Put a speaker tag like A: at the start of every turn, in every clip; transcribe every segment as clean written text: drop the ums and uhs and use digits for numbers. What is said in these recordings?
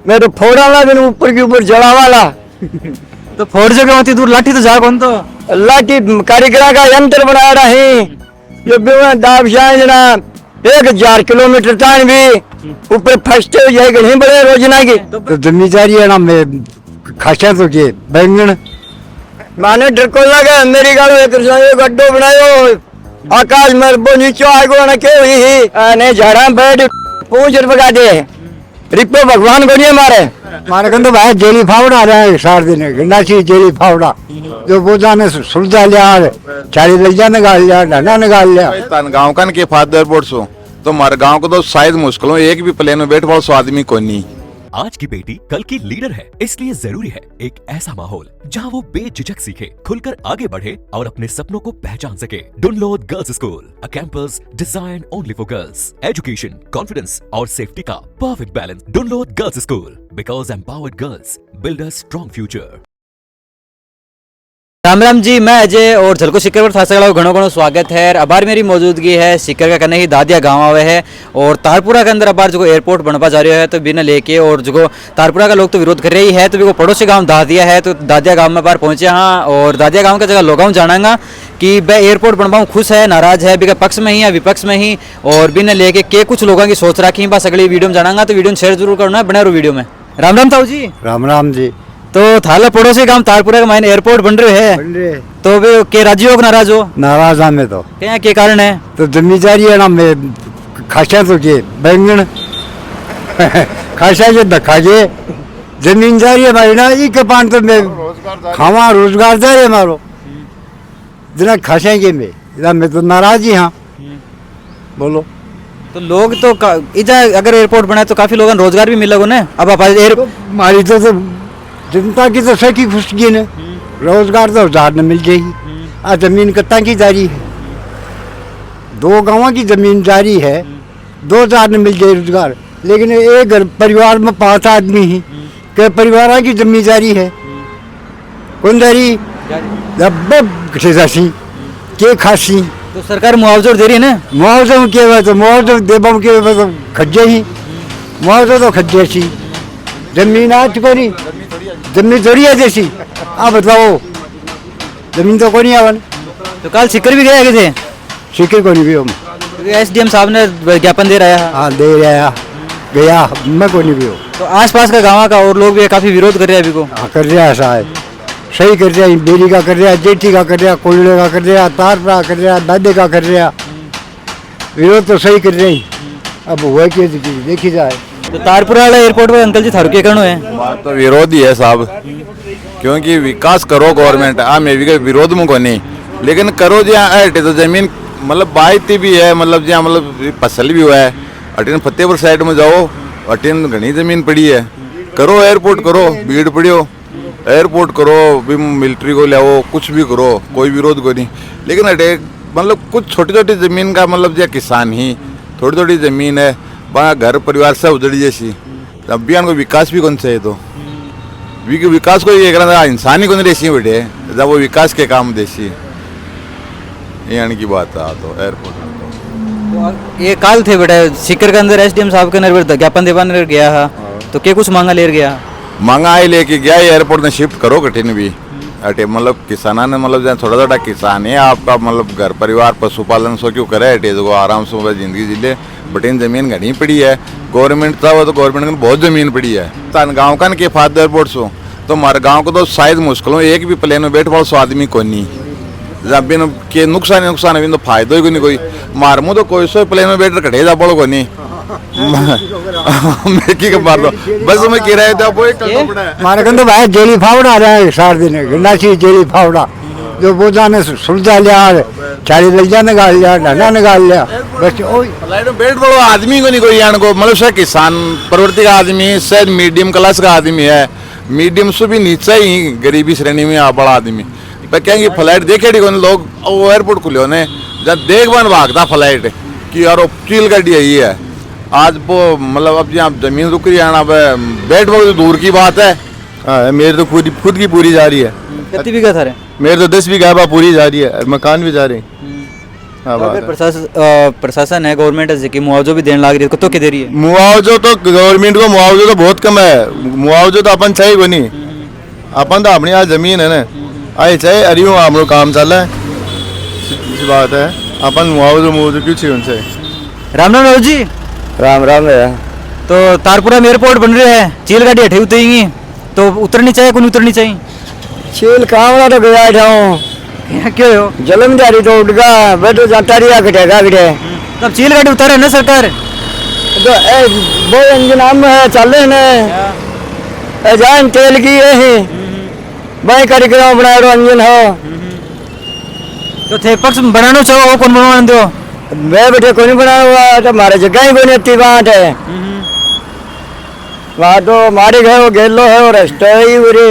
A: मैं तो फोड़ा वाला दिन ऊपर के ऊपर जड़ा वाला।
B: तो फोड़ जो होती दूर लाठी तो जा कौन तो
A: लाठी कारीगरा का यंत्र बनाया रहा है जो बेवा दाब शाह जना 1000 किलोमीटर तान भी ऊपर फंसते हो जाएगा नहीं बड़े रोजना की
C: तो जिम्मेदारी है ना मैं खासा तो के बैंगन
A: माने डर को लगा मेरी गाड़ो एक गड्ढो बनायो आकाश में वो नीचे आगो ना क्यों ही ने झाड़ा बैठ पूछ बगा दे रिपो भगवान को नहीं मारे
C: मारे कन तो भाई जेली फावड़ा रहा है 4 दिन गंडाची जेली फावड़ा जो बोझा ने सुलझा लिया चाली लज्जा निकाल लिया ढाना निकाल लिया
D: गाँव का के फादर बोर्ड सो तो हमारे गाँव को तो शायद मुश्किल हो एक भी प्लेन में बैठ पाओ सो आदमी को नहीं।
E: आज की बेटी कल की लीडर है, इसलिए जरूरी है एक ऐसा माहौल जहां वो बेझिझक सीखे, खुलकर आगे बढ़े और अपने सपनों को पहचान सके। Dunlod girls school, a campus design only for girls. Education, confidence और सेफ्टी का perfect balance. Dunlod girls school, because empowered girls build a strong future.
B: Ram Ram ji, मैं अजय और झलको सीकर पर थासा घणो घणो स्वागत है। अबार मेरी मौजूदगी है सीकर का कने ही दादिया गांव आवे है और तारपुरा के अंदर अबार जो एयरपोर्ट बनवा जा रहा है तो बिना लेके और जो तारपुरा का लोग तो विरोध कर रही है तो भी पड़ोसी गांव दादिया है तो दादिया गांव में बार पहुंचे हाँ और दादिया गांव का जगह लोग जानांगा कि वह एयरपोर्ट बनवाऊँ खुश है नाराज है बिका पक्ष में ही या विपक्ष में ही और बिना लेके के कुछ लोगों की सोच रखी बस अगली वीडियो में जानांगा तो वीडियो शेयर जरूर करना है बने रहो वीडियो में। राम राम ताऊ जी।
C: राम राम जी।
B: तो थाला पड़ोसी गांव तारपुरा का मायने एयरपोर्ट बन रहे है तो वे के राजी हो नाराज हो?
C: नाराज हमें तो
B: क्या के कारण है?
C: तो जिम्मेदारी है ना मैं खासा तो के बैंगन खासा के धक्का के जमींदारी है भाई ना एक पान तो मैं खावा रोजगार दे है मारो जना खासा के मैं तो नाराज ही हाँ बोलो।
B: तो लोग तो इधर अगर एयरपोर्ट बना तो काफी लोगों को रोजगार भी मिलेगा ना। अब आप
C: हमारी तो जनता की तो सही खुशगी ने रोजगार तो 1000 न मिल जाएगी। आ जमीन कत्ता की जारी है 2 गाँव की जमीन जारी है 2000 न मिल जाए रोजगार लेकिन एक घर परिवार में 5 आदमी ही के परिवार की जिम्मेदारी है कौन जारी के खासी
B: तो सरकार मुआवजा दे रही है ना।
C: मुआवजा के तो मुआवजा देबा के तो खज्जे ही मुआवजा तो खज्जे सी जमीन आज कोनी जमीन थोड़ी है जैसी आप बताओ जमीन तो कोनी आवन।
B: तो कल सिक्कर भी गया थे
C: सिक्कर कोनी भी हम
B: एसडीएम साहब ने विज्ञापन दे रहा है।
C: हाँ दे रहा गया मैं कोनी भी हो
B: तो आसपास का गाँव का और लोग भी काफी विरोध कर रहे हैं अभी को।
C: हाँ कर रहा है साहब सही कर रहा है बेरी का कर रहा है जेठी का कर रहा है कोयले का कर रहा है तारपुरा कर रहा है दादे का कर रहा विरोध तो सही कर रही अब हुआ कि देखी जाए।
B: तो तारपुरा वाला एयरपोर्ट पर अंकल जी थारू के करणो है
D: बात तो विरोध ही है साहब क्योंकि विकास करो गवर्नमेंट मैं भी विरोध में को नहीं लेकिन करो जो हटे तो जमीन मतलब बाईती भी है मतलब जहाँ मतलब फसल भी हुआ है अटीन फतेहपुर साइड में जाओ अटीन घनी जमीन पड़ी है करो एयरपोर्ट करो भीड़ पड़ियो एयरपोर्ट करो भी मिलिट्री को लाओ कुछ भी करो कोई विरोध को नहीं लेकिन अटे मतलब कुछ छोटी छोटी जमीन का मतलब जो किसान ही थोड़ी थोड़ी जमीन है वहाँ घर परिवार से उजड़ी जैसी अभियान को विकास भी कौन से है तो विकास को ये करना इंसान ही कौन रेसी बैठे जब वो विकास के काम देसी यानी की बात है तो एयरपोर्ट
B: ये काल थे बेटा सीकर के अंदर एसडीएम साहब के नजर ज्ञापन देवान गया है तो क्या कुछ मांगा ले गया
D: मांगा आई लेके गया एयरपोर्ट में शिफ्ट करो कठिन भी अटे मतलब किसाना ने मतलब थोड़ा थोड़ा किसान है आपका मतलब घर परिवार पशुपालन सो क्यों करे अटे जो आराम से जिंदगी जी ले बटिन जमीन घनी पड़ी है गवर्नमेंट था वो तो गवर्नमेंट को बहुत जमीन पड़ी है गाँव का के फादर बोर्ड सो तो हमारे गाँव को तो शायद मुश्किल हो एक भी प्लेन में बैठ पाओ सो आदमी को नहीं जब के नुकसान है तो फायदा ही नहीं कोई मार मुँह तो कोई सो प्लेन में बैठ कटे जा पड़ो को नहीं मार दो बस मैं किराए
C: मारे कन तो भाई जेली फावड़ा रहा है 4 दिन गंडाची जेली फावड़ा जो बोझा ने सुलझा लिया चाली लज्जा निकाल लिया ढाना निकाल लिया बस
D: बैठ पड़ो आदमी को नहीं कोई यान को मतलब शायद किसान प्रवृत्ति का आदमी शायद मीडियम क्लास का आदमी है मीडियम से भी नीचे ही गरीबी श्रेणी में बड़ा आदमी कहेंगे फ्लाइट देखे लोग वो एयरपोर्ट खुले होने जब देख बन भागता फ्लाइट कि यार चील गाड़ी यही है आज वो मतलब अब यहाँ जमीन रुक रही है ना बैठ बहुत दूर की बात है।
F: हाँ मेरे तो खुद की पूरी जा रही है।
B: कितनी बीघा था
F: मेरे तो 10 बीघा पूरी जा रही है मकान भी जा रहे हैं हाँ
B: तो
F: बात
B: फिर
F: है।
B: प्रशासन है गवर्नमेंट है कि मुआवजा भी देने लग रही है तो के दे रही है।
F: मुआवजो तो गवर्नमेंट को मुआवजो तो बहुत कम है। मुआवजो तो अपन चाहिए को नहीं, अपन तो अपनी आज जमीन है ना, आई चाहिए अरियो हम लोग काम चल रहा है, इस बात है। अपन मुआवजो मुआवजो क्यों चाहिए उनसे।
B: राम राम राहुल जी।
A: राम राम है।
B: तो तारपुरा में एयरपोर्ट बन रहे हैं, चील गाड़ी हटे उतरेंगी तो उतरनी चाहिए कौन उतरनी चाहिए?
A: चील कामड़ा तो गया था
B: क्यों हो?
A: जलमदारी तो उठ गया बैठो जाता रिया घटेगा घटे
B: तब चील गाड़ी उतारे ना सरकार।
A: तो वो इंजन हम है चल रहे ने जान तेल की है भाई कार्यक्रम बना रहा इंजन हो
B: तो थे पक्ष बनाना चाहो कौन बनवाने दो?
A: मैं बेटे कोई नहीं बना हुआ तो हमारे जगह ही कोई नहीं इतनी बात है। वहाँ तो हमारे घर वो गेलो है और रास्ता ही उरे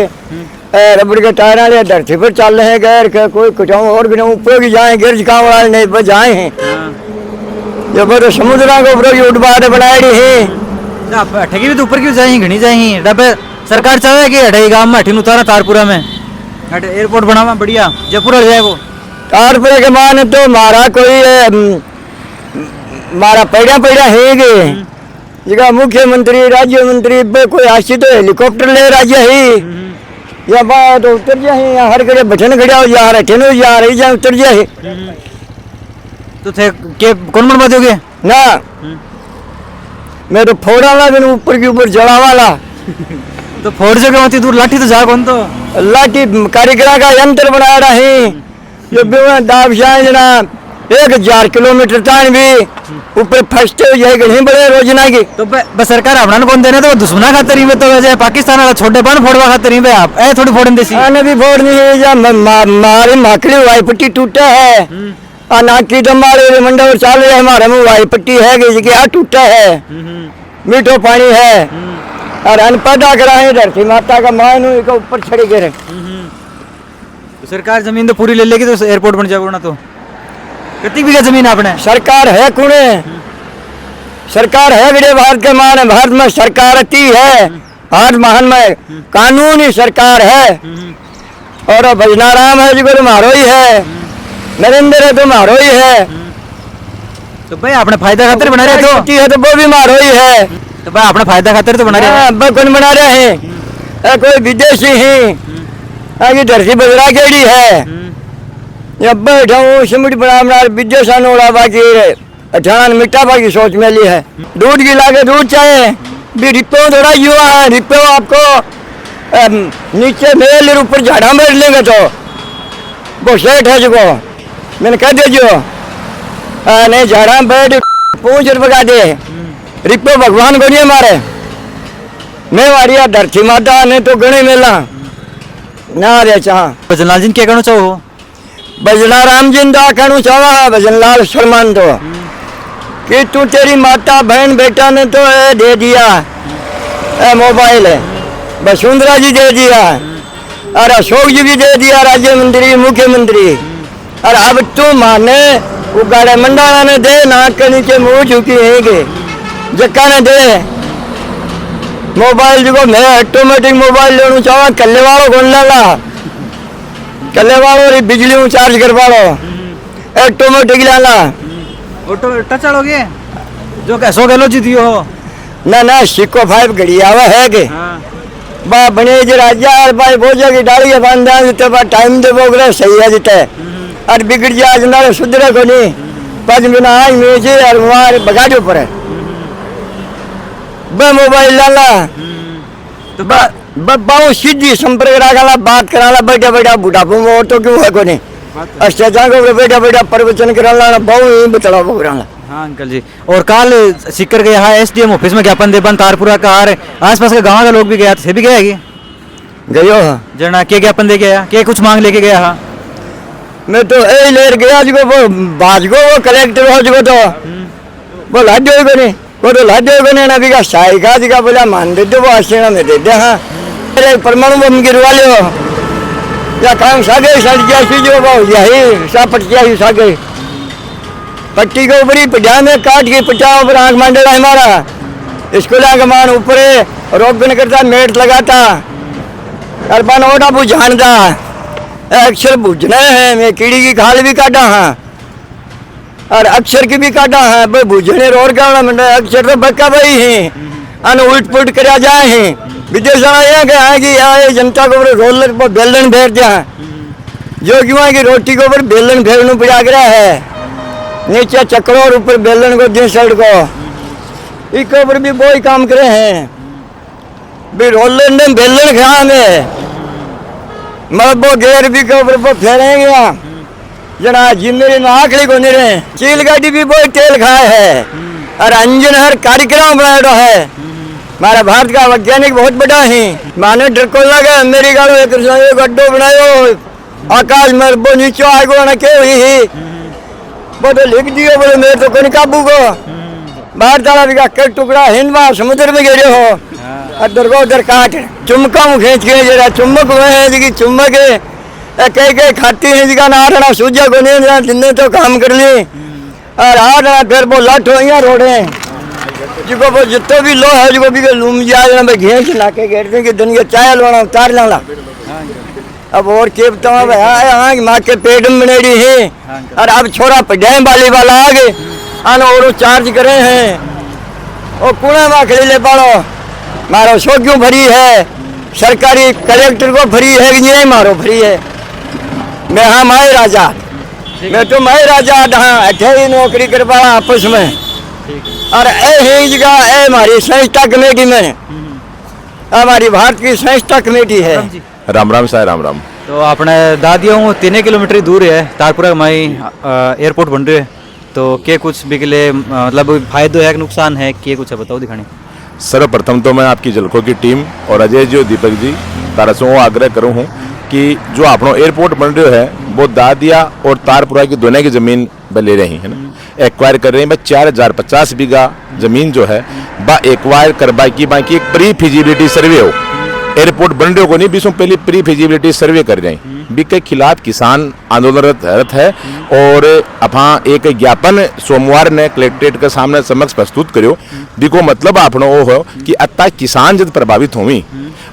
A: रबड़ के टायर वाले धरती पर चल रहे हैं गैर के कोई कुछ और भी ऊपर की जाए गिरज काम वाले नहीं बस जाए हैं जो तो समुद्र के ऊपर की उठबाद बनाई रही है।
B: ठगी भी तो ऊपर क्यों जाएंगी घनी जाएंगी डबे सरकार चाहे कि हटे गांव में हटीन उतारा तारपुरा में हटे एयरपोर्ट बनावा बढ़िया जयपुर ले जाए वो
A: तारपुरा के मान तो मारा कोई मारा पैड़ा पैड़ा है गे जगह मुख्यमंत्री राज्य मंत्री कोई आशी तो हेलीकॉप्टर ले राज्य ही या बात तो उतर जाए या हर घड़े बटन खड़ा हो जा रहा ठेनो जा रही जा उतर जाए
B: तो थे के कौन बनवा दोगे
A: ना मैं तो फोड़ा वाला दिन ऊपर के ऊपर जड़ा वाला
B: तो फोड़ जगह होती दूर लाठी तो जा कौन तो
A: लाठी कारीगर का यंत्र बना रहा है जो भी दाब जाए जना 1000 किलोमीटर तान भी ऊपर फंसते हुए कहीं बड़े रोजना की
B: तो बस सरकार अपना कौन देने तो दुश्मना खातर ही में तो वैसे पाकिस्तान वाला छोटे बन फोड़वा खातर ही में आप ऐ थोड़ी फोड़न देसी
A: आने भी फोड़ नहीं है जा मारी माकड़ी वाई पट्टी टूटा है आ नाकी तो मारे मंडा और चाल रहे हमारे मुंह वाई पट्टी है कि क्या टूटा है मीठो पानी है और अनपढ़ा कराए धरती माता का मान के ऊपर छड़े गिरे।
B: तो सरकार जमीन तो पूरी ले लेगी तो एयरपोर्ट बन जाएगा ना तो कितनी बीघा जमीन आपने?
A: सरकार है कुने सरकार है बड़े भारत के मान भारत में सरकार अति है भारत महान में कानूनी सरकार है और भजनाराम है जो तुम्हारो ही है नरेंद्र है तुम्हारो ही है
B: तो भाई अपने फायदा खातिर बना रहे
A: है तो वो भी मारो ही है
B: तो भाई अपने फायदा खातिर तो बना रहे
A: कौन बना रहे हैं कोई विदेशी ही आगे धरती बजरा केड़ी है या बैठा हूँ सिमट बना विदेशान उड़ा बाकी अठान मिट्टा बाकी सोच में ली है दूध गिला के दूध चाहे भी रिप्पो थोड़ा युवा है रिप्पो आपको नीचे मेल ऊपर झाड़ा बैठ लेंगे तो वो सेठ है जो मैंने कह दे जो नहीं झाड़ा बैठ पूछ रुपये दे रिप्पो भगवान को नहीं मारे मैं मारी धरती माता ने तो गणे मेला ना रे चाह
B: भजनलाल जी क्या कहना चाहो?
A: भजना राम जी दा कहना चाहा भजनलाल शर्मान तो कि तू तेरी माता बहन बेटा ने तो दे दिया मोबाइल है वसुंधरा जी दे दिया और अशोक जी भी दे दिया राज्य मंत्री मुख्यमंत्री और अब तू माने वो गाड़े मंडाना ने दे नाक के नीचे मुंह झुकी है जक्का ने दे मोबाइल जो मैं ऑटोमेटिक मोबाइल लेना चाहवा कल्ले वालों कौन लाला कल्ले वालों बिजली चार्ज करवा लो ऑटोमेटिक लाला
B: ऑटो टच चलोगे जो कैसो गलो जी दियो हो
A: ना ना सिक्को 5 घड़ी आवा है के बा बने जे राजा और भाई बोझा की डाली है बांधा देते बा टाइम दे बोगरे सही है देते और बिगड़ जा जंदा सुधरे को नहीं 5 बिना आई मेजे और वहां बगाड़ो पर बे मोबाइल लाला
B: तो
A: बाबू सीधी संपर्क रखा बात कराला बैठा बैठा बुढ़ापो में तो क्यों है को नहीं अस्टेजा को बैठा बैठा प्रवचन कराला बहु ही बतला बोगराला।
B: हाँ अंकल जी और कल सिक्कर के यहाँ एसडीएम ऑफिस में ज्ञापन दे बन तारपुरा का हार आसपास के गांव के लोग भी गया थे भी गया
A: गयो
B: जना के ज्ञापन दे गया के कुछ मांग लेके गया? हाँ
A: मैं तो ए लेर गया जो वो बाजगो वो कलेक्टर हो जो तो वो लाड्यो को नहीं वो तो लाड्यो को नहीं ना भी का साई का दिखा बोला मान दे दो वो आशीना में दे दे। हाँ अरे परमाणु बम गिरवा लो या काम सागे सड़ गया सी जो वो यही सापट किया ही सागे पट्टी के ऊपर ही पिटा में काट के पिटा ऊपर आंख मंडला हमारा स्कूल का मान ऊपर रोक करता मेट लगाता और बन ओडा बुझानता अक्षर बुझना है मैं कीड़ी की खाल भी काटा हाँ और अक्षर की भी काटा है भाई भूजने रोड का मंडा अक्षर तो बक्का भाई हैं अन उल्ट पुलट करा जाए हैं विदेश आया कि हाँ कि यहाँ जनता को ऊपर रोलर पर बेलन फेर दिया जो कि वहाँ की रोटी के ऊपर बेलन फेरने पड़ा गया है नीचे चक्रों और ऊपर बेलन को दिए साइड को इसके ऊपर भी वही काम करे हैं भी रोलर ने बेलन खाया में मतलब वो गेर भी के ऊपर फेरेंगे जना जिम्मेदारी ना आखिरी को नहीं रहे चील गाड़ी भी बहुत तेल खाए है और अंजन हर कार्यक्रम बनाया है हमारा भारत का वैज्ञानिक बहुत बड़ा है माने डर को लगा अमेरिका में एक गड्ढो बनायो आकाश में वो नीचे आगो ना के हुई वो तो लिख दियो बोले मेरे तो कोई काबू को बाहर ताला भी का टुकड़ा हिंद समुद्र में गिरे हो और दरगो दर काट चुमका मुँह खींच के जरा चुम्बक हुए हैं जी चुम्बक कई कई खाती है जिका ना रहा सूझा को नहीं जिन्ने तो काम कर ली और आ रहा फिर वो लठ हो यहाँ रोडे जिको वो जितने भी लो है जिको भी लूम जाए ना घेंच नाके घेरते कि दुनिया चाय लोना उतार लाना अब और के बताओ भाई हाँ माँ के पेट में बनेड़ी है और अब छोरा पढ़ाई वाली वाला आ गए आना और चार्ज करे हैं और कुएं में खड़ी ले पालो मारो सो क्यों भरी है सरकारी कलेक्टर को भरी है कि नहीं मारो भरी है मैं हाँ माए राजा मैं तो माए राजा हाँ अठे ही नौकरी करवा आपस में और ए जगह ए हमारी संस्था कमेटी में हमारी भारत की संस्था कमेटी है
D: राम राम साहब राम राम।
B: तो अपने दादियों 3 किलोमीटर दूर है तारपुरा माई एयरपोर्ट बन रही है तो के कुछ भी के लिए मतलब फायदो है कि नुकसान है के कुछ है बताओ दिखाने।
D: सर्वप्रथम तो मैं आपकी झलकों की टीम और अजय जी और दीपक जी तारा से आग्रह करूँ हूँ कि जो अपनो एयरपोर्ट बन रहे है वो दादिया और तारपुरा की दोनों की जमीन ले रही है ना एक्वायर कर रहे हैं। 4050 बीघा जमीन जो है बा एक्वायर करवा की बाकी एक प्री फिजिबिलिटी सर्वे हो एयरपोर्ट बन रहे हो को नहीं बीसों पहले प्री फिजिबिलिटी सर्वे कर रहे हैं बी के खिलाफ किसान आंदोलनरत है और अपा एक ज्ञापन सोमवार ने कलेक्ट्रेट के सामने समक्ष प्रस्तुत करो बिको मतलब आपनो वो हो कि अत्ता किसान जब प्रभावित होवी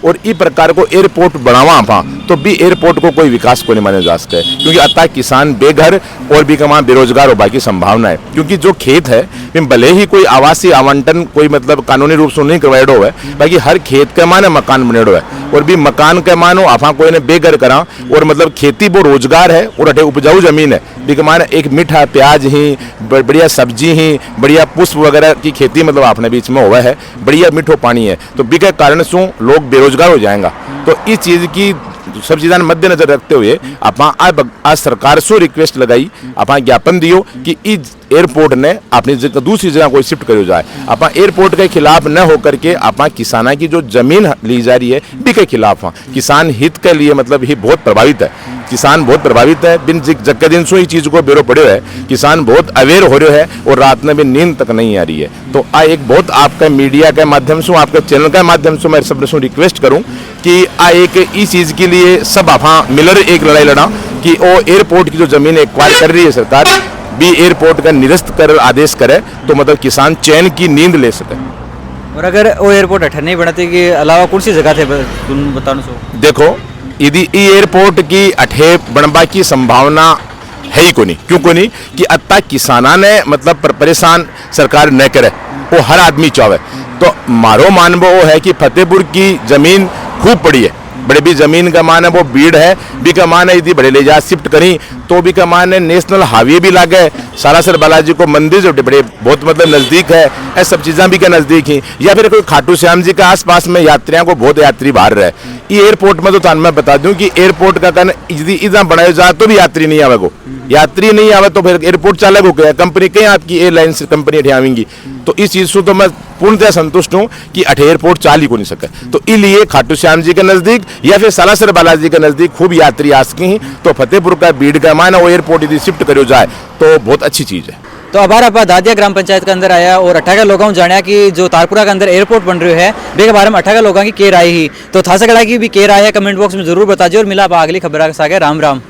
D: और ई प्रकार को एयरपोर्ट बनावा आपा तो भी एयरपोर्ट को कोई विकास को नहीं माना जा सके क्योंकि अत्ता किसान बेघर और भी कमा बेरोजगार हो बाकी संभावना है क्योंकि जो खेत है भले ही कोई आवासीय आवंटन कोई मतलब कानूनी रूप से नहीं करवाएडो है बाकी हर खेत के माने मकान बनेडो है और भी मकान के मानो आपा कोई ने बेघर करा और मतलब खेती वो रोजगार है और अटे उपजाऊ जमीन है भी माने एक मीठा प्याज ही बढ़िया सब्जी ही बढ़िया पुष्प वगैरह की खेती मतलब आपने बीच में हुआ है बढ़िया मीठो पानी है तो बी के कारण से लोग बेरोजगार हो जाएगा तो इस चीज की सब चीज़ मद्देनजर रखते हुए आज सरकार से रिक्वेस्ट लगाई अपा ज्ञापन दियो कि इस एयरपोर्ट ने अपनी दूसरी जगह कोई शिफ्ट करो जाए अपा एयरपोर्ट के खिलाफ न होकर के अपा किसाना की जो जमीन ली जा रही है बी के खिलाफ किसान हित के लिए मतलब ही बहुत प्रभावित है किसान बहुत प्रभावित है बिन जग दिन सो ही चीज को बेरो पड़े है किसान बहुत अवेयर हो रहे है और रात में भी नींद तक नहीं आ रही है तो आ एक बहुत आपका मीडिया के माध्यम से आपके चैनल के माध्यम से मैं सब रिक्वेस्ट करूं कि आ एक इस चीज के लिए सब आप मिलर एक लड़ाई लड़ा कि वो एयरपोर्ट की जो जमीन एक्वायर कर रही है सरकार भी एयरपोर्ट का निरस्त कर आदेश करे तो मतलब किसान चैन की नींद ले सके।
B: और अगर वो एयरपोर्ट अठर नहीं बनाते कि अलावा कौन सी जगह थे बताना सो
D: देखो यदि एयरपोर्ट की अठे बनबा की संभावना है ही को नहीं क्यों को नहीं कि अत्ता किसाना ने मतलब परेशान सरकार न करे वो हर आदमी चाहे तो मारो मानबो वो है कि फतेहपुर की जमीन खूब पड़ी है बड़े भी जमीन का मान है वो भीड़ है भी का मान है यदि बड़े ले जा शिफ्ट करी तो भी का मान है नेशनल हाईवे भी लागे सालासर बालाजी को मंदिर जो बड़े बहुत मतलब नजदीक है ऐसे सब चीज़ें भी का नजदीक ही या फिर कोई खाटू श्याम जी के आसपास में यात्रियों को बहुत यात्री बाहर रहे ये एयरपोर्ट में तो तान मैं बता दूं कि एयरपोर्ट का कारण यदि इधर बनाया जाए तो भी यात्री नहीं आवेगो यात्री नहीं आवे तो फिर एयरपोर्ट चालक हो गया कंपनी कहीं आपकी एयरलाइन कंपनी अठे आवेंगी तो इस चीज से तो मैं पूर्णतः संतुष्ट हूँ कि अठे एयरपोर्ट चाल ही को नहीं सके तो इसलिए खाटू श्याम जी के नजदीक या फिर सालासर बालाजी के नजदीक खूब यात्री आ सके ही तो फतेहपुर का भीड़ का माना वो एयरपोर्ट यदि शिफ्ट करो जाए तो बहुत अच्छी चीज है।
B: तो अबार आप दादिया ग्राम पंचायत के अंदर आया और 18 लोगों जाना कि जो तारपुरा के अंदर एयरपोर्ट बन रही है बे के बारे में 18 लोगों की केर आई ही तो था सकड़ा की भी केर आया है कमेंट बॉक्स में जरूर बता दियो और मिला आप अगली खबर के साथ राम राम।